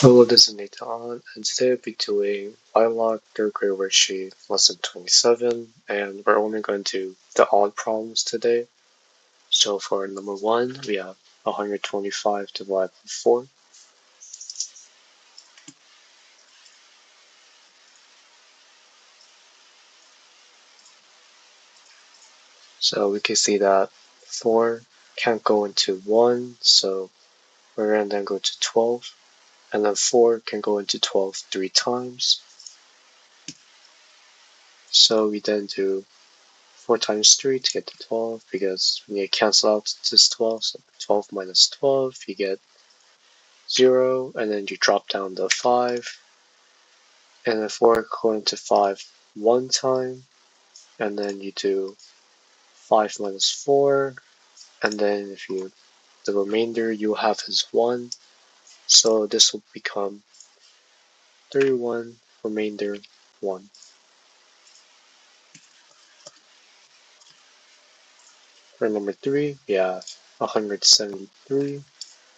Hello, this is Nathan, and today I'll be doing Biolog 3rd grade worksheet lesson 27, and we're only going to do the odd problems today. So for number 1, we have 125 divided by 4. So we can see that 4 can't go into 1, so we're going to then go to 12, and then 4 can go into 12 3 times. So we then do 4 times 3 to get to 12, because we need to cancel out this 12, so 12 minus 12, you get 0, and then you drop down the 5, and then 4 going to 5 one time, and then you do 5 minus 4, and then the remainder you have is 1, so this will become 31, remainder 1. For number 3, we have 173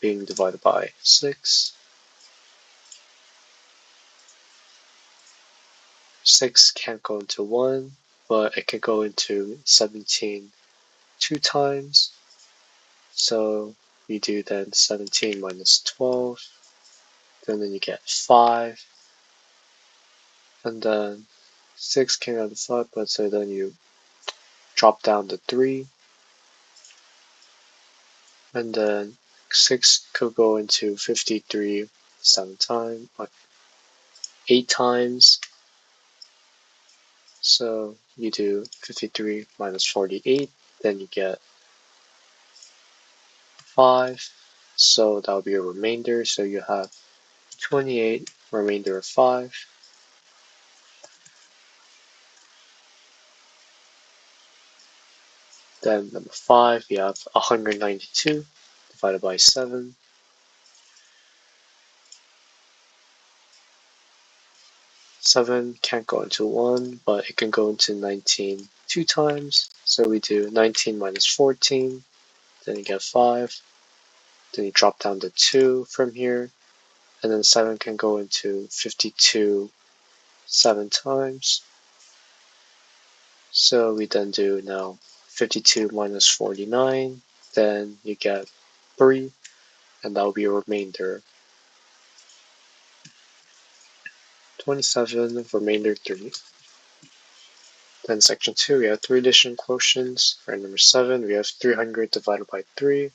being divided by 6. 6 can't go into 1, but it can go into 17 2 times. So we do then 17 minus 12, and then you get 5, and then 6 came out of 5, but so then you drop down to 3, and then 6 could go into 53 8 times. So you do 53 minus 48, then you get 5, so that will be a remainder, so you have 28, remainder of 5. Then number 5, you have 192 divided by 7. 7 can't go into 1, but it can go into 19 2 times. So we do 19 minus 14, then you get 5. Then you drop down to 2 from here, and then 7 can go into 52 7 times. So we then do now 52 minus 49, then you get 3, and that will be a remainder 27, remainder 3. Then section 2, we have 3 addition quotients. For number 7, we have 300 divided by 3.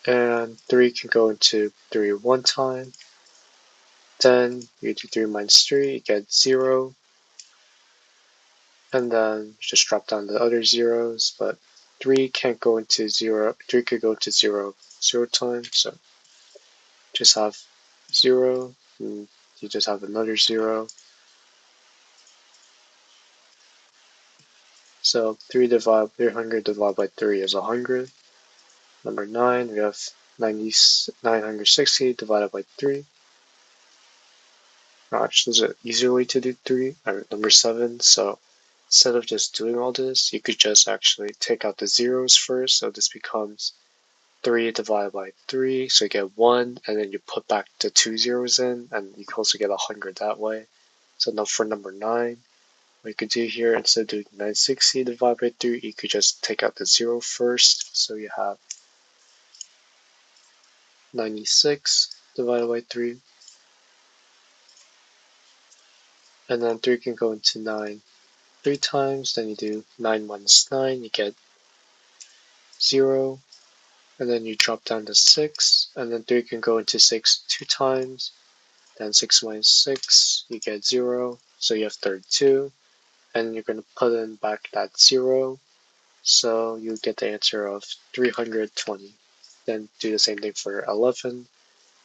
And 3 can go into 3 one time. Then you do 3 minus 3, you get 0. And then just drop down the other zeros, but 3 can't go into 0. 3 could go to 0 times, so just have 0, and you just have another 0. So 300 divided by 3 is 100. Number 9, we have 960 divided by 3. Actually, there's an easier way to do 3. Number 7, so instead of just doing all this, you could just actually take out the zeros first. So this becomes 3 divided by 3, so you get 1, and then you put back the 2 zeros in, and you can also get 100 that way. So now for number 9, what you could do here, instead of doing 960 divided by 3, you could just take out the 0 first. So you have 96 divided by 3. And then 3 can go into 9 3 times. Then you do 9 minus 9, you get 0. And then you drop down to 6. And then 3 can go into 6 2 times. Then 6 minus 6, you get 0. So you have 32. And you're going to put in back that 0. So you get the answer of 320. Then do the same thing for 11.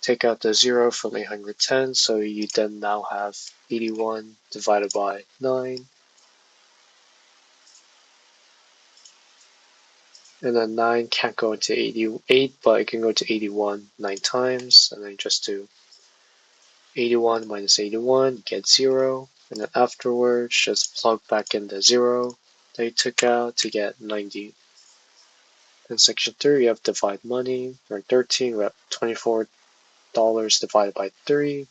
Take out the 0 from 810, so you then now have 81 divided by 9. And then 9 can't go into 88, but it can go to 81 9 times. And then you just do 81 minus 81, you get 0. And then afterwards, just plug back in the 0. that you took out to get 90. In section 3, you have divide money. For 13, we have $24 divided by 3.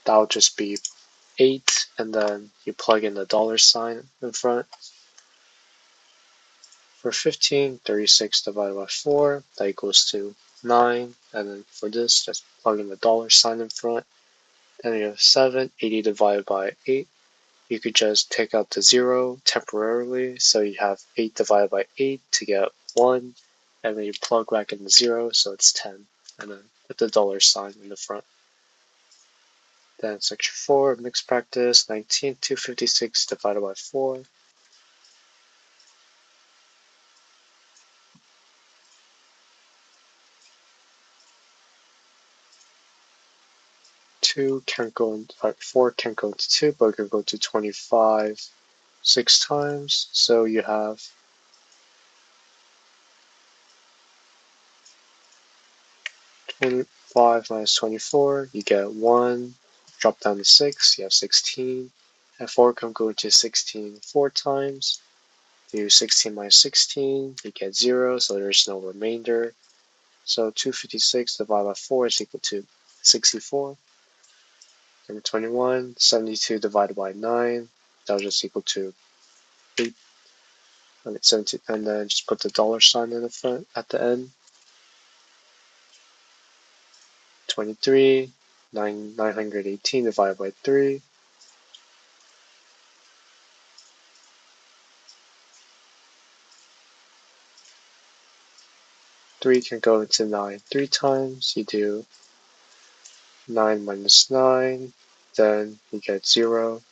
That'll just be 8, and then you plug in the $sign in front. For 15, 36 divided by 4, that equals to 9, and then for this, just plug in the $sign in front. Then you have 7, 80 divided by 8. You could just take out the 0 temporarily, so you have 8 divided by 8 to get 1, and then you plug back in the 0, so it's 10, and then put the $sign in the front. Then section 4, mixed practice, 19, 256 divided by 4. 4 can't go into 2, but it can go to 25 6 times, so you have 25 minus 24, you get 1, drop down to 6, you have 16, and 4 can go into 16 4 times, do 16 minus 16, you get 0, so there's no remainder, so 256 divided by 4 is equal to 64. Number 21, 72 divided by 9, that'll just equal to 8. 17, and then just put the $sign in the front at the end. 23, 918 divided by 3. 3 can go into 9 3 times. You do 9 minus 9, then you get 0.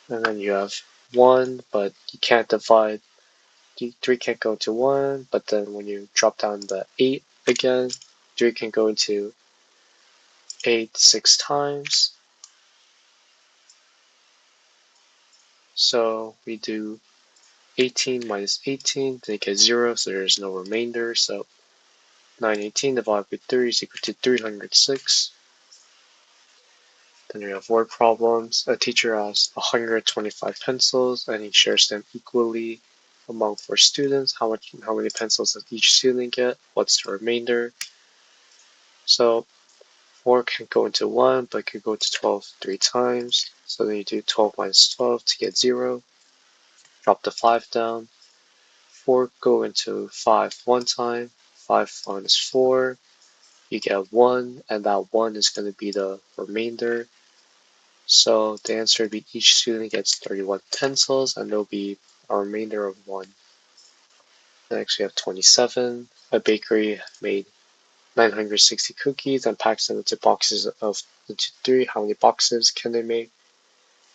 And then you have 1, but you can't divide. 3 can't go into 1, but then when you drop down the 8 again, 3 can go into 8 6 times. So we do 18 minus 18, then you get 0, so there's no remainder. So 918 divided by 3 is equal to 306. Then we have word problems. A teacher has 125 pencils and he shares them equally among 4 students. How many pencils does each student get? What's the remainder? So 4 can go into 1, but could go to 12 3 times. So then you do 12 minus 12 to get 0. Drop the 5 down. 4 go into 5 1 time. 5 minus 4, you get 1, and that 1 is going to be the remainder. So the answer would be each student gets 31 pencils, and there'll be a remainder of 1. Next we have 27. A bakery made 960 cookies and packs them into boxes of into 3. How many boxes can they make?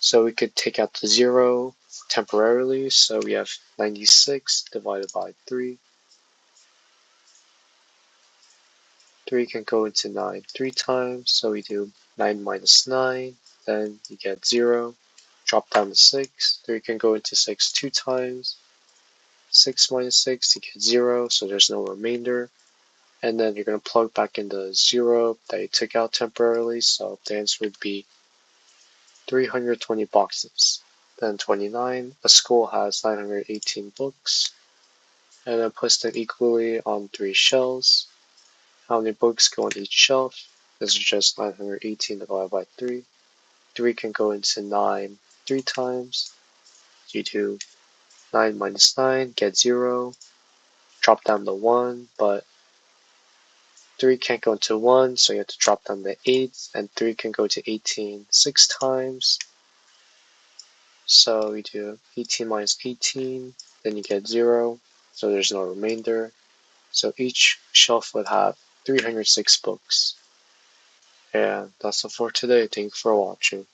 So we could take out the 0 temporarily, so we have 96 divided by 3. 3 can go into 9 3 times, so we do 9 minus 9, then you get 0. Drop down to 6. 3 can go into 6 2 times. 6 minus 6, you get 0, so there's no remainder. And then you're going to plug back in the 0 that you took out temporarily, so the answer would be 320 boxes. Then 29, a school has 918 books, and then puts them equally on 3 shelves. How many books go on each shelf? This is just 918 divided by 3. 3 can go into 9 3 times. You do 9 minus 9, get 0. Drop down the 1, but 3 can't go into 1, so you have to drop down the 8, and 3 can go to 18 6 times. So we do 18 minus 18, then you get 0, so there's no remainder. So each shelf would have 306 books. And that's all for today. Thanks for watching.